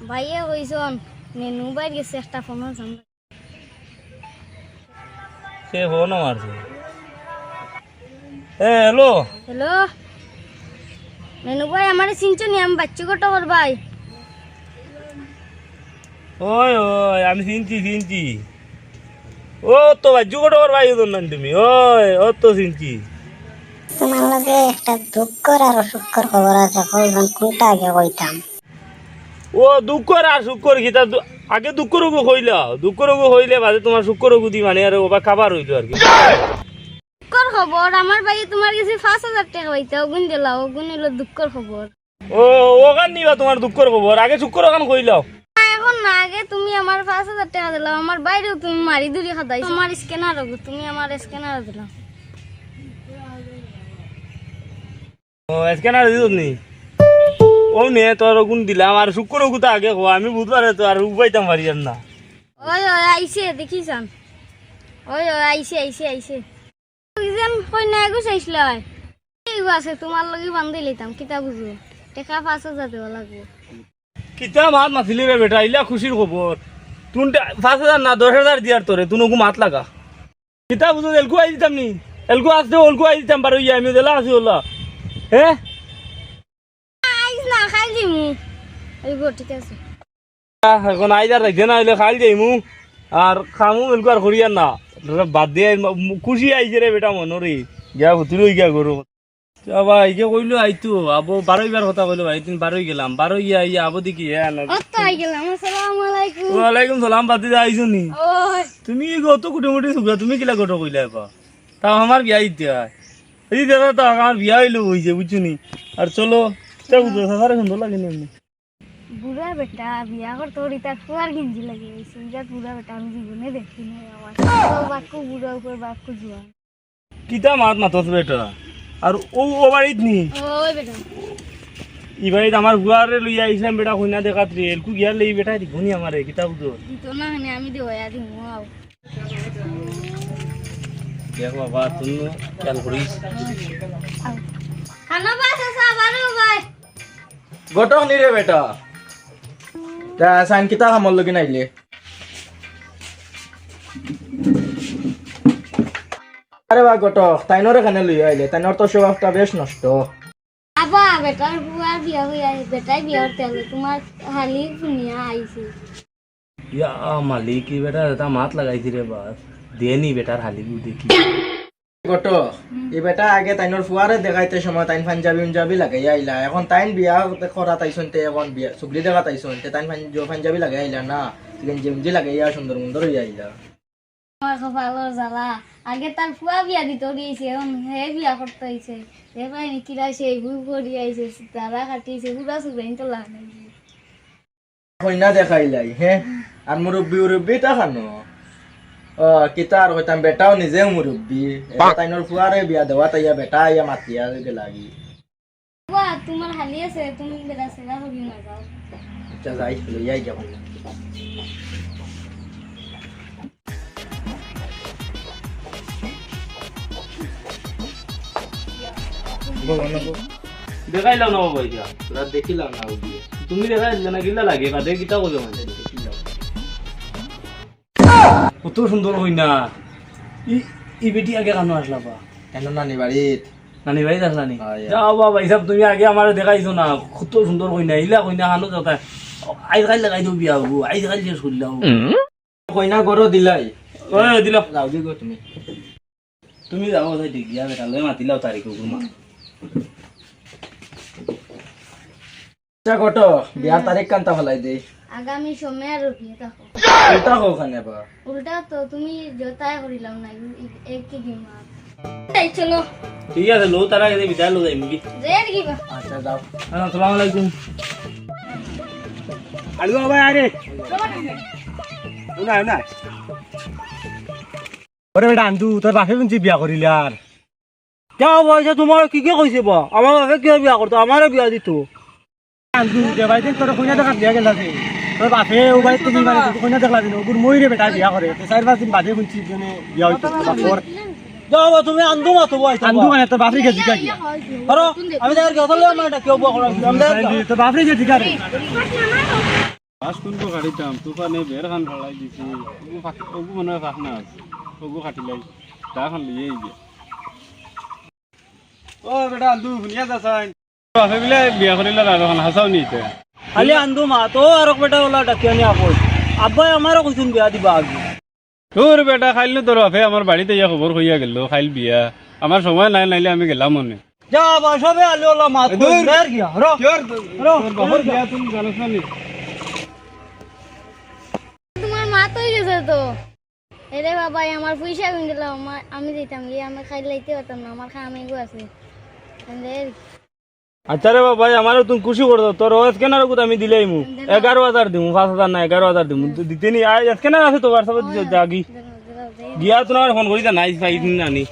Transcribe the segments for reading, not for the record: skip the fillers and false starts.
ভাইয়া কইছন নেনু বাইর গেছে একটা ফোন আছে সে ফোন মারছে। হ্যালো হ্যালো নেনু ভাই আমার চিনছো নি আমি বাচ্চা কত কর ভাই ওই ওই আমি চিনছি ও তো বাজু কটর ভাই না তুমি ওই ও তো চিনছি। তোমার লগে একটা দুঃখর আর অসুখর খবর আছে, কইবেন কোনটা আগে কইতাম? ও দুঃখর আর শুক্কর কি তার আগে দুঃখ রোগ হইলে বাদে তোমার শুক্র রোগ দি মানে আর ওবা খাবার হইলো আর কি। দুঃখর খবর আমার ভাই তোমার কাছে 5000 টাকা হইতা ওগুন দিলা ওগুন হলো দুঃখর খবর। ও ওখান নিবা তোমার দুঃখর খবর আগে শুক্র ওখান কইলাও। এখন না আগে তুমি আমার 5000 টাকা দিলা আমার বাইরেও তুমি মারি দূরে খাদাই তোমার স্ক্যানার ওগো তুমি আমার স্ক্যানার দিলা। ও স্ক্যানার দিত নি ও নে তোর গুণ দিলাম আর শুক্র গুতা আগে হো আমি বুধবারে তো আর উবাইতাম পারি আর না। ওই ওই আইছে দেখিছান ওই ওই আইছে কিজন কই না গো চাইছিল এই আছে তোমার লাগি বান্ধি লইতাম কিতা বুঝো টাকা 5000 দেওয়া লাগবে। কিতা মাত মাতিলি রে বেটা ইলা খুশির খবর তুন 5000 না 10000 দিয়ার তোরে তুন ওগু মাত লাগা কিতা বুঝো এলকু আই দিতাম নি এলকু আসতে ওলকু আই দিতাম পারো ইয়া আমি দেলা আছি ওলা হে আইস না খাই দিমু এইগো ঠিক আছে এখন আইদার রাখছে না হইলে খাইল যাইমু আর খামু এলকু আর করিয়ার না বাদ দিয়ে খুশি আইছে রে বেটা মনরে গিয়া ভুতুরি হই গিয়া গরু বাবা ইকে কইলো আইতো আবো 12 বার কথা কইলো ভাই তুমি 12 গেলাম 12 ইয়া আবো দেখি হ্যাঁ না কত আই গেলাম আসসালামু আলাইকুম। ওয়ালাইকুম সালাম বাদি আইছো নি ওই তুমি কত কুটুমুটি সুগা তুমি কিলা কত কইলা পা তাও আমার বিয়া দিতে হয় এই দাদা তো আমার বিয়া হইলো হইছে বুঝছো নি আর চলো তা বুঝো সারা সুন্দর লাগে নি এমনি বুড়া বেটা বিয়া করতে ওরি তার ফুয়ার গিঞ্জি লাগে গেছে যা বুড়া বেটা আমি জীবনে দেখিনি আমার বাক্কু বুড়া উপর বাক্কু জুয়া কিতা মাত মাতস বেটা আর ও বাড়িত নি ওই বেটা ই বাড়িত আমার বুয়ারে লইয়া আইছাম বেটা কইনা দেখাত রে এলকু গিয়া লই বেটা দিগুনি আমারে কিতা বুঝো দিত না হানে আমি দেওয়া দিমু আও দেখ বাবা তুমি খেয়াল করিস আও খানা বাস আছে বারো ভাই গটক নি রে বেটা তা সাইন কিতা কামর লগি নাইলে আরে বা গটক তাইনরে খানে লই আইলে তাইনর তো স্বভাবটা বেশ নষ্ট আবা বেটার বুয়ার বিয়া হইয়া বেটাই বিয়া করতে হলে তোমার হালি শুনিয়া আইছে ইয়া মালিক ই বেটা তা মাত লাগাইছি রে বাস দেনি বেটার হালি দেখি গটক এই বেটা আগে তাইনর ফুয়ারে দেখাইতে সময় তাইন পাঞ্জাবি লাগাই আইলা এখন তাইন বিয়া করা তাইছন তে এখন বিয়া সুগলি দেখা তাইছন তে তাইন পাঞ্জাবি লাগাই আইলা না গেঞ্জি লাগাইয়া সুন্দর সুন্দর হইয়া আইলা আমার কপালের জ্বালা আগে তার ফুয়া বিয়া দিত দিয়েছে এখন হে বিয়া করতে হয়েছে এবার নিকিরা সেই ভুল করি আইছে তারা কাটিয়েছে পুরা সুগাইন তো লাগাইছে কইনা দেখাইলাই হ্যাঁ আর মুরব্বি তা খানো কিতা আর কইতাম বেটাও নিজেও মুরব্বি তাইনর ফুয়ারে বিয়া দেওয়া তাইয়া বেটা ইয়া মাতিয়া লাগি বাবা তোমার হালি আছে তুমি বেড়া সেরা করি না যাও আচ্ছা যাই লইয়াই যাব দেখাইলাম না বাবা ইয়া তোরা দেখিলাম না ওদিকে তুমি দেখাইলে না গিলা লাগে বাদে কিতা কইলো মানে দেখিলাম কত সুন্দর হই না ই বেটি আগে কানো আসলা বা কেন নানি বাড়িত নানি ভাই আসলা নি আয়া। যাও বাবা হিসাব তুমি আগে আমার দেখাইছো না কত সুন্দর হই না ইলা কই না হানো যাতা আইজ কাল লাগাই দিও বিয়া হবো আইজ কাল শেষ করলাম কইনা গরো দিলাই ওই দিলাম যাও দি গো তুমি তুমি যাও যাই ঠিক গিয়া বেটা লই মাতিলাও তারিখ গুরমা আচ্ছা গট বিয়ার তারিখ কান্তা ফলাই দে আগামী সময় রুকিয়ে থাকো এটা কোখানে বা উল্টা তো তুমি জোতায় করিলাম না এক কি দিন এই চলো ঠিক আছে লো তারা কে বিদায় লো যাই মুকি রেড কি বা আচ্ছা যাও আসসালামু আলাইকুম আলু ভাই আরে না ওরে বেটা আন্দু তোর বাপে শুনছি বিয়া করিলে আর কেউ বয়সে তোমার কি কইছে বা আমার বাপে কিয় বিয়া করতো আমারও বিয়া দিত আন্দু দেবাই দিন তোর কইনা দেখা বিয়া গেল আছে তোর বাপে ও ভাই তুমি মানে কইনা দেখলা দিন ওগুর মই রে বেটা বিয়া করে 4-5 দিন বাদে শুনছি জনে বিয়া হইতো বাপর যাও তুমি আন্দু মাতো বই আন্দু মানে তোর বাপরে গেছি কি করো আমি দেখার কি হলো আমার এটা কেউ বিয়া করো আমি তোর বাপরে গেছি রে বাস কোনটো কাটিতাম তুফানে বের খান ফলাই দিছি ওগু মনে হয় ফাঁক না আছে ওগু কাটিলাই তা খান লিয়ে গিয়ে ও বেটা আন্দু শুনিয়া যাচাই আছে বিলে বিয়া করিলে আর এখন হাসাও নিতে খালি আন্দু মা তো আর বেটা ওলা ডাকি আনি আপন আব্বাই আমারও কইছুন বিয়া দিবা আগে তোর বেটা খাইল তোর বাপে আমার বাড়িতে ইয়া খবর হইয়া গেল খাইল বিয়া আমার সময় নাই নাইলে আমি গেলাম মনে যা বা সবে আলি ওলা মা কই বের গিয়া রো তোর বাপর বিয়া তুমি জানোস না নি তোমার মা তো গেছে তো এরে বাবা আমার পয়সা কিনে দিল আমি দিতাম গিয়ে আমি খাই লাইতে পারতাম না আমার খাওয়া মেঘু আছে আচ্ছা রে বাবা আমারও তুমি খুশি করতো তোর স্ক্যানার কত আমি দিলেই মু 11,000 দিমু 5,000 না 11,000 দিমু দিতে নি আর স্ক্যানার আছে তো হোয়াটসঅ্যাপে যাগি গিয়া তোমার ফোন করি না নাইস পাই নানি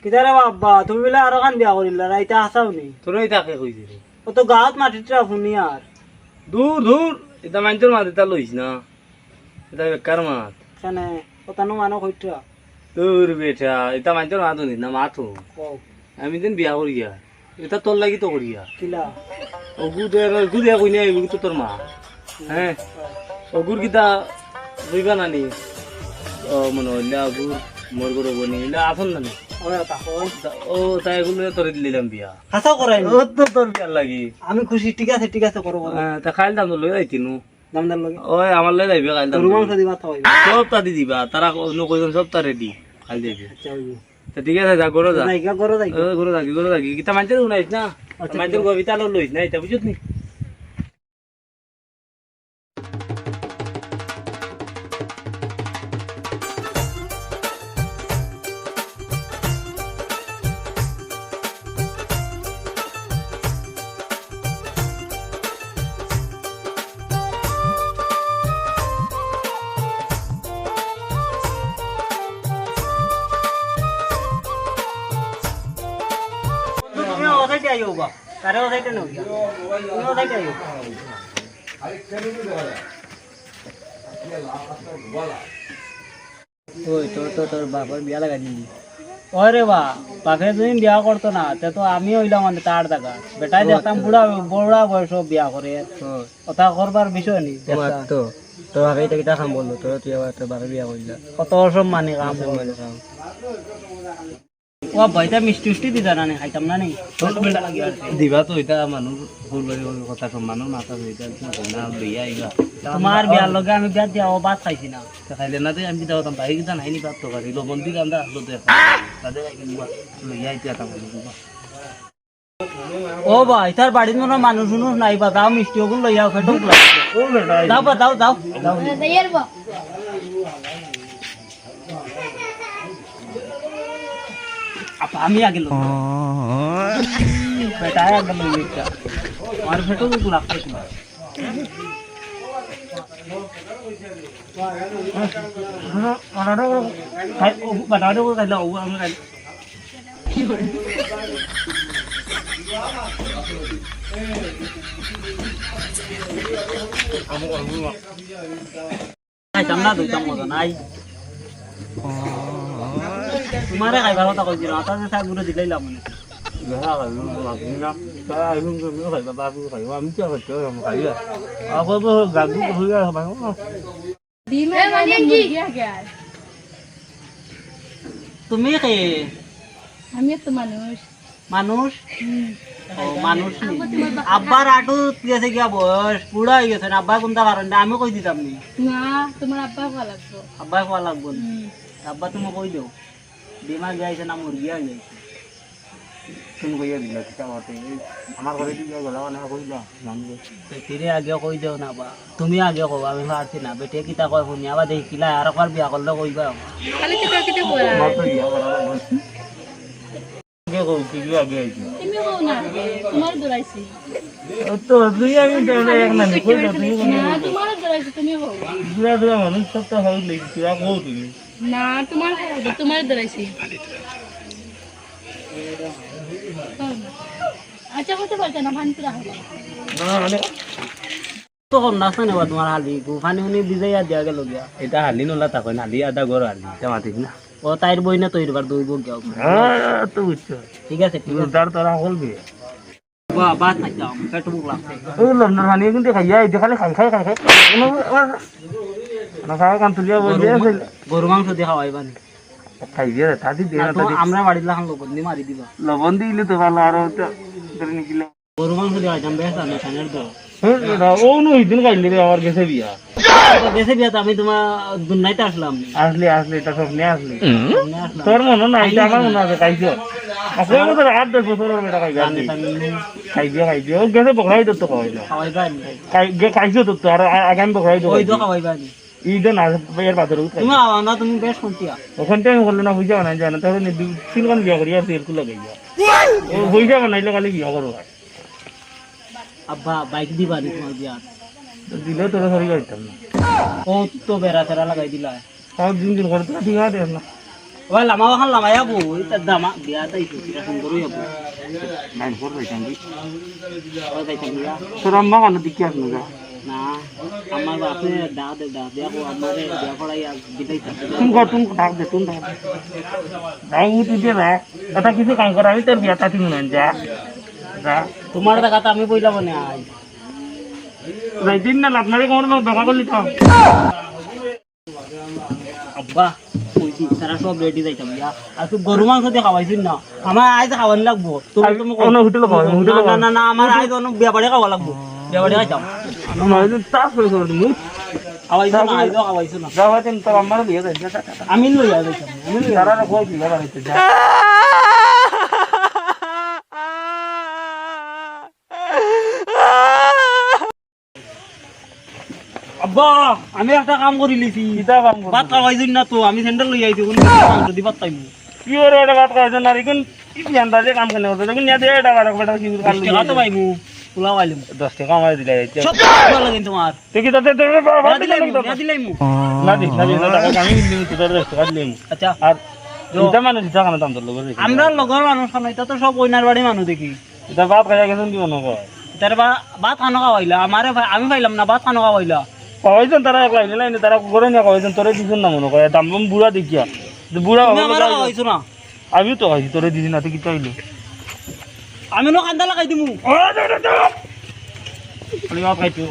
কিদারে বাবা তুমি বলে আরো কান বিয়া করিলা রাইতা হাসাও নি তোরই তাকে কইছি রে ও তো গাঁত মাটিটা শুনি আর দূর দূর এটা মাইনতোর মাছ এটা লইস না এটা বেকার মাছ কেনে ওতানো মানো কইটা তোর বেটা এটা মাইনতোর মাছ নি না মাথো ও আমি দিন বিয়া করিয়া এটা তোর লাগি তো করিয়া কিলা অগু দিয়া কই না এগুলো তো তোর মা হ্যাঁ অগুর কিতা বুঝবা নানি ও মনে হইলে অগুর মোর গরু বনি হইলে আসন নানি ওরে তাকন ও তাই এগুলো তোর দিলাম বিয়া হাসাও করাই ও তো তোর বিয়ার লাগি আমি খুশি ঠিক আছে করো তা খাইল দাম তো লই যাইতিনু দামদার লগে ওই আমার লই যাইবে খাইল দাম গরু মাংস দিবা তো সব তা দি দিবা তারা অন্য কইজন সব তা রেডি খাইল যাইবে আচ্ছা তা ঠিক আছে যা গরো যা নাইকা করো যাই গরো থাকি কিতা মানতে শুনাইস না মানতে কবিতা লইস না এটা বুঝুত নি তুমি ওসাইতে আইও বা কারে ওসাইতে নই তুমি ওসাইতে আইও ওই তোর বাবার বিয়া লাগা দিলি ওরে বাপে তুমি বিয়া করতো না তে তো আমি হইলাম মানে তার টাকা বেটাই দেখতাম বুড়া বয়স বিয়া করে কথা করবার বিষয় নি তো তোর আগে এটা কিটা খাম বললো তোর তুই আবার তোর বাবা বিয়া করলা কত সব মানে কাম ও ভাইটা মিষ্টি উষ্টি দিতা না নে খাইতাম না নি দিবা তো এটা মানুষ কথা কম মানুষ মাথা হইতা না বিয়া আইবা তোমার বিয়ার লগে আমি বিয়া দিয়া ও ভাত খাইছি না খাইলে না আমি কিতা হতাম ভাই কিতা নাইনি বাদ তো করি লবন্দি কান্দা আসলো তো তাদের লইয়া আইতে আতাম ও ভাই তার বাড়ির মনে মানুষ নাই বা দাও মিষ্টি ওগুলো লইয়া খেটক দাও বা দাও দাও দাও আমি আগে লো বেটা আগে লো এটা আর ফেটো তো লাগতে না আনাড়া খাই ও বাটাড়া को খাইলা ও আমি খাই খাইতাম না দুইটা মজা নাই তোমারে খাইবার কথা কইছি না তাতে চাই গুলো দিলাইলাম মানে তুমি কে আমি তো মানুষ মানুষ মানুষ আব্বার আটু গেছে গিয়া বয়স পুরা হয়ে গেছে আব্বা কোনটা কারণ আমি কই দিতাম নি না তোমার আব্বা ভালো লাগবে আব্বাই খাওয়া লাগবো না আব্বা তুমি কই দেও ডিমা যাইছে না মুরগি যাইছে তুমি কইয়া দিলা কিতা বলতে আমার ঘরে দিয়ে গেল না কইলা জানবে ফিরে আগে কই দেও না বা তুমি আগে কও আমি পারছি না বেটে কিতা কয় শুনি আবার দেখিলা আর একবার বিয়া করলে কইবা খালি কিটা কিটা বলা আমার তো বিয়া করা আগে কও কি আগে আইছি তুমি হও না তোমার দরাইছি তো তুই আমি এক না কইলা তুই না তোমার দরাইছি তুমি হও দুরা দুরা মানুষ সব তো হই লই তুই কও তুমি না তোমার দরাইছি আচ্ছা কত বলছ না ভান পুরা হবে না মানে তো কম নাছ না বা তোমার হালি গুফানি শুনি বিজাইয়া দিয়া গেল গিয়া এটা হালি নলা তা কই হালি আদা গর হালি তা মাতিস না ও তাইর বই না তৈরি বার দুই বউ গিয়া হ্যাঁ তো বুঝছো ঠিক আছে তার তোরা বলবি বাহ বাত খাইতাম পেট মুখ লাগছে ওই লন্ডন পানি কিন্তু খাইয়া এই খালি খাই খাই খাই খাই না খাওয়া কাম তুলিয়া বলবে গরু মাংস দিয়ে খাওয়াইবানি খাই দিয়ে তাদি দিয়ে না তাদি আমরা বাড়িতে লাগান লবণ দিয়ে মারি দিবা লবণ দিলে তো ভালো আর ধরে নিকিলে গরু মাংস দিয়ে খাইতাম বেশ আমি খানের তো ও নো ইদিন খাইলে রে আবার গেছে বিয়া দেশে বিয়াতে আমি তোমার দুনাইতে আসলাম আসলে আসলে এটা সব নিয়ে আসলে তোর মনে না এটা আমার মনে আছে খাইছো আসলে তো 8-10 বছরের বেটা খাইছো ও গেছে বকরাই তো খাইলো খাওয়াইবানি খাইছো তো আর আগাম বকরাই তো ওই তো খাওয়াইবানি ঈদ না এর বাজারে তুমি আওয়া না তুমি বেশ শুনতিয়া ওখানটা আমি বললে না হইয়া না জানা তাহলে তিনখান বিয়া করি আর এরকু লাগাই ও হইয়া বানাইলে খালি বিয়া করো আব্বা বাইক দিবানি তোমার বিয়া দিলে তোরা সরি গাইতাম না ও তো বেড়া তেরা লাগাই দিলা সব দিন করে তো ঠিক আছে না ওই লামা ওখান লামাই যাবো এটা দামা বিয়া তাইছো এখন করু যাবো নাই করে যাইতাম ওই তাইছো বিয়া তোর আম্মা কেন দিকে আস না না আমার বাপে দা দেখো আমারে বিয়া করাই দিতেই তুমি ডাক দে তুমি ডাক দে যাই তুই দে না এটা কিছু কাম করা আমি তোর বিয়া তাতি মনে যা যা তোমার টাকাটা আমি বইলাম না আজ যাইতিন না আপনারে কোন দেখা করলি তো আব্বা কইছি তারা সব রেডি যাইতাম ইয়া আর তুই গরু মাংস দিয়ে খাওয়াইছিস না আমার আজ খাওয়ানি লাগবো তুমি কোন হোটেলে খাওয়াই হোটেলে না না না আমার আজ অন্য বিয়া বাড়ি খাওয়া লাগবো বিয়া বাড়ি খাইতাম আমার তাস করে করে তুমি খাওয়াইছো না আইজও খাওয়াইছো না যাওয়া দিন তোর আমার বিয়ে যাই আমি লইয়া যাইতাম আমি তারা কই বিয়ে বাড়াইতে যা আব্বা আমি একটা কাম করে লিছি কিতা কাম করব ভাত খাওয়াইছিস না তো আমি স্যান্ডেল লই আইছি কোন মাংস দিবার টাইম কি ওরে ওটা বাত কইছ না রিকুন কি আন্দাজে কাম কেন করতে তুমি নিয়া দে এটা বারক বেটা কি কাল টাকা তো পাইমু পোলাও আইলাম 10 টাকা আমায় দিলে সব ভালো লাগে তোমার তুই কি তাতে তোর বাবা দিলাইমু না দি টাকা আমি দিলি তোর 10 টাকা দিলাম আচ্ছা আর এটা মানে দিতা কেন দাম তোর লগে আমরা লগর মানুষ খানো এটা তো সব ওইনার বাড়ি মানুষ দেখি এটা বাত খাইয়া গেছেন কি মনে কর তার ভাত খানো খাওয়াইলা আমারে আমি পাইলাম না ভাত খানো খাওয়াইলা কইছেন তারা এক লাইনে লাইনে তারা করে না কইছেন তোরে দিছেন না মনে করে দাম বুড়া দেখিয়া বুড়া তুমি আমারে খাওয়াইছো না আমি তো খাইছি তোরে দিছি না তুই কি চাইলি আমি নো কান্দা লাগাই দিমু খালি ভাত খাইছো